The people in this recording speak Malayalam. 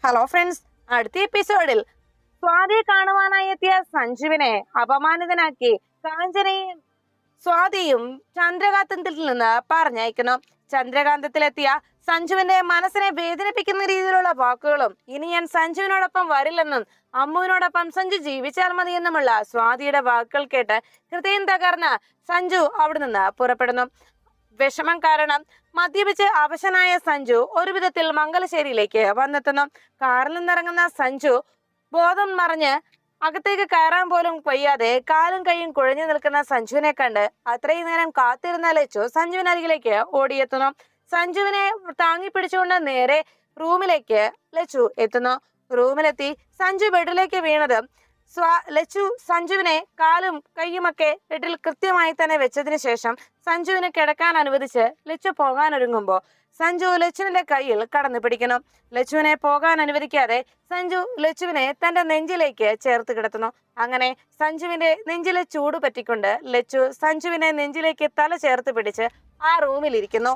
ഹലോ ഫ്രണ്ട്സ്, അടുത്ത എപ്പിസോഡിൽ സ്വാതിയെ കാണുവാനായി എത്തിയ സഞ്ജുവിനെ അപമാനിതനാക്കി കാഞ്ചനയും സ്വാതിയും ചന്ദ്രകാന്തത്തിൽ നിന്ന് പറഞ്ഞയക്കുന്നു. ചന്ദ്രകാന്തത്തിലെത്തിയ സഞ്ജുവിന്റെ മനസ്സിനെ വേദനിപ്പിക്കുന്ന രീതിയിലുള്ള വാക്കുകളും ഇനി ഞാൻ സഞ്ജുവിനോടൊപ്പം വരില്ലെന്നും അമ്മുവിനോടൊപ്പം സഞ്ജു ജീവിച്ചാൽ മതിയെന്നുമുള്ള സ്വാതിയുടെ വാക്കുകൾ കേട്ട് ഹൃദയം തകർന്ന് സഞ്ജു അവിടെ നിന്ന് പുറപ്പെടുന്നു. വിഷമം കാരണം മദ്യപിച്ച് അവശനായ സഞ്ജു ഒരു വിധത്തിൽ മംഗലശ്ശേരിയിലേക്ക് വന്നെത്തുന്നു. കാറിൽ നിന്നിറങ്ങുന്ന സഞ്ജു ബോധം മറിഞ്ഞ് അകത്തേക്ക് കയറാൻ പോലും വയ്യാതെ കാലും കൈയും കുഴഞ്ഞു നിൽക്കുന്ന സഞ്ജുവിനെ കണ്ട് അത്രയും നേരം കാത്തിരുന്ന ലച്ചു സഞ്ജുവിനരികിലേക്ക് ഓടിയെത്തുന്നു. സഞ്ജുവിനെ താങ്ങി പിടിച്ചുകൊണ്ട് നേരെ റൂമിലേക്ക് ലച്ചു എത്തുന്നു. റൂമിലെത്തി സഞ്ജു ബെഡിലേക്ക് വീണത് ലച്ചു സഞ്ജുവിനെ കാലും കൈയുമൊക്കെ ബെഡിൽ കൃത്യമായി തന്നെ വെച്ചതിന് ശേഷം സഞ്ജുവിനെ കിടക്കാൻ അനുവദിച്ച് ലച്ചു പോകാൻ ഒരുങ്ങുമ്പോൾ സഞ്ജു ലച്ചുവിന്റെ കയ്യിൽ കടന്നു പിടിക്കുന്നു. ലച്ചുവിനെ പോകാൻ അനുവദിക്കാതെ സഞ്ജു ലച്ചുവിനെ തന്റെ നെഞ്ചിലേക്ക് ചേർത്ത് കിടത്തുന്നു. അങ്ങനെ സഞ്ജുവിന്റെ നെഞ്ചിലെ ചൂട് പറ്റിക്കൊണ്ട് ലച്ചു സഞ്ജുവിനെ നെഞ്ചിലേക്ക് തല ചേർത്ത് പിടിച്ച് ആ റൂമിലിരിക്കുന്നു.